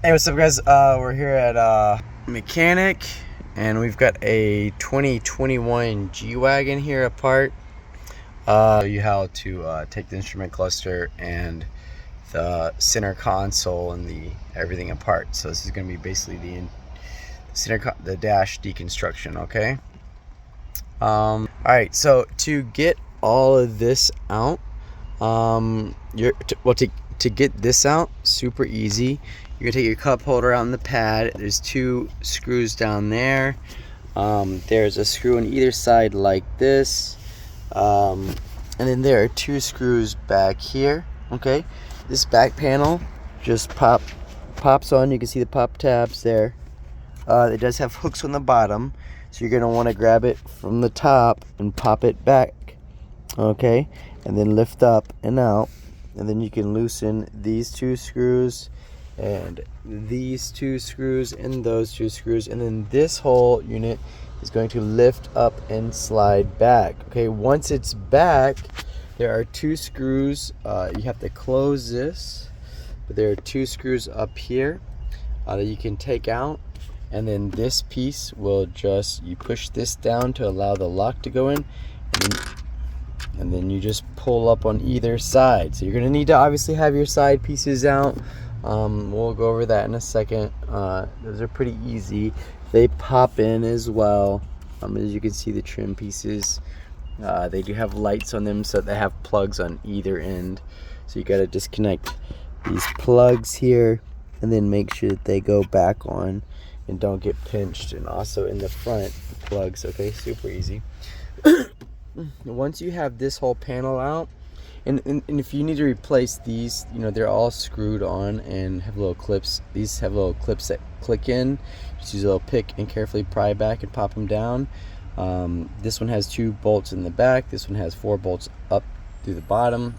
Hey, what's up, guys? We're here at Mechanic, and we've got a 2021 G-Wagen here apart. Show you how to take the instrument cluster and the center console and the everything apart. So this is going to be basically the dash deconstruction. Okay. All right. So to get all of this out, to get this out, super easy. You're gonna take your cup holder out in the pad. There's two screws down there. There's a screw on either side like this. And then there are two screws back here. Okay. This back panel just pops on. You can see the pop tabs there. It does have hooks on the bottom, so you're gonna want to grab it from the top and pop it back. Okay, and then lift up and out, and then you can loosen these two screws and these two screws and those two screws, and then this whole unit is going to lift up and slide back. Okay, once it's back, there are two screws. You have to close this, but there are two screws up here that you can take out, and then this piece will you push this down to allow the lock to go in, and then you just pull up on either side. So you're going to need to obviously have your side pieces out. We'll go over that in a second. Those are pretty easy. They pop in as well. As you can see, the trim pieces, they do have lights on them, so they have plugs on either end. So you got to disconnect these plugs here and then make sure that they go back on and don't get pinched. And also in the front, plugs. Okay, super easy. Once you have this whole panel out, and if you need to replace these, they're all screwed on and have little clips. These have little clips that click in. Just use a little pick and carefully pry back and pop them down. This one has two bolts in the back. This one has 4 bolts up through the bottom.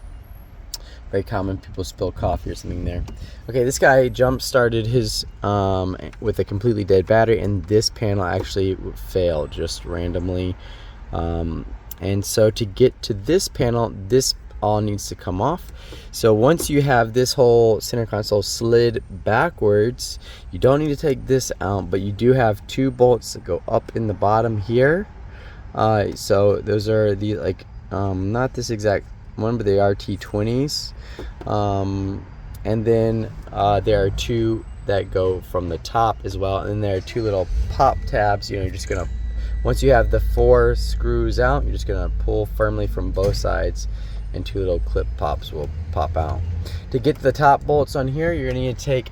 Very common, people spill coffee or something there. Okay, this guy jump started his with a completely dead battery, and this panel actually failed just randomly. And so to get to this panel, this all needs to come off. So once you have this whole center console slid backwards, you don't need to take this out, but you do have 2 bolts that go up in the bottom here. So those are the not this exact one, but they are T20s. And then there are 2 that go from the top as well, and then there are 2 little pop tabs. You're just gonna, once you have the 4 screws out, you're just gonna pull firmly from both sides, and 2 little clip pops will pop out. To get the top bolts on here, you're gonna need to take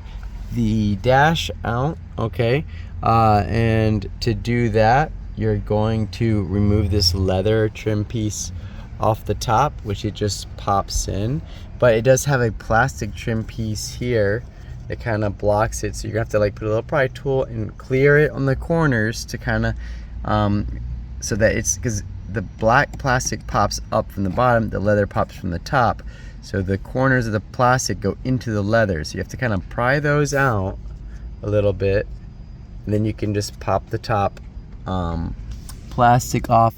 the dash out. Okay, and to do that, you're going to remove this leather trim piece off the top, which it just pops in, but it does have a plastic trim piece here that kind of blocks it, so you're gonna have to put a little pry tool and clear it on the corners to kind of so that it's, because the black plastic pops up from the bottom, the leather pops from the top, so the corners of the plastic go into the leather, so you have to kind of pry those out a little bit, and then you can just pop the top plastic off,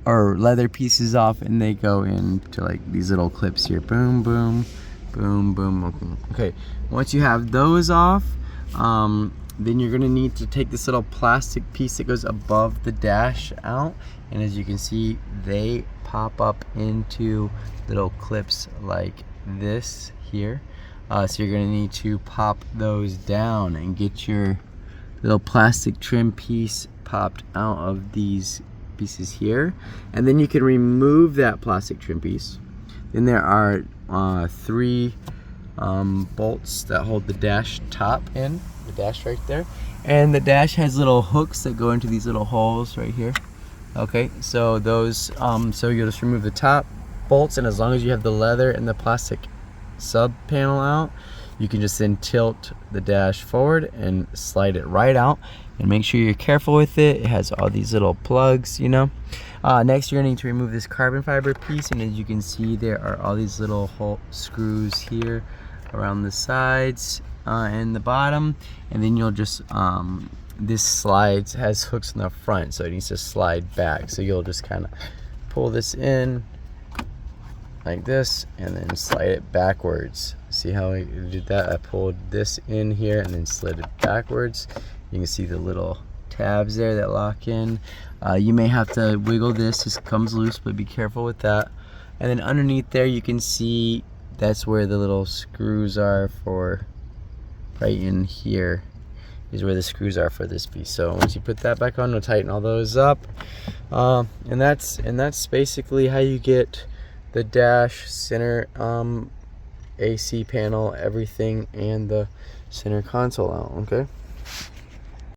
or leather pieces off, and they go into these little clips here. Boom, boom, boom, boom. Okay, once you have those off, then you're gonna need to take this little plastic piece that goes above the dash out, and as you can see, they pop up into little clips like this here. So you're gonna need to pop those down and get your little plastic trim piece popped out of these pieces here, and then you can remove that plastic trim piece. Then there are 3 bolts that hold the dash top in, the dash right there, and the dash has little hooks that go into these little holes right here. Okay, so those so you'll just remove the top bolts, and as long as you have the leather and the plastic sub panel out, you can just then tilt the dash forward and slide it right out, and make sure you're careful with it. It has all these little plugs, Next, you're gonna need to remove this carbon fiber piece, and as you can see, there are all these little screws here around the sides and the bottom, and then you'll just this has hooks in the front, so it needs to slide back, so you'll just kind of pull this in like this and then slide it backwards. See how I did that? I pulled this in here and then slid it backwards. You can see the little tabs there that lock in. You may have to wiggle this, this comes loose, but be careful with that. And then underneath there you can see that's where the little screws are for, right in here is where the screws are for this piece. So once you put that back on, we'll tighten all those up. And that's basically how you get the dash, center AC panel, everything, and the center console out. Okay.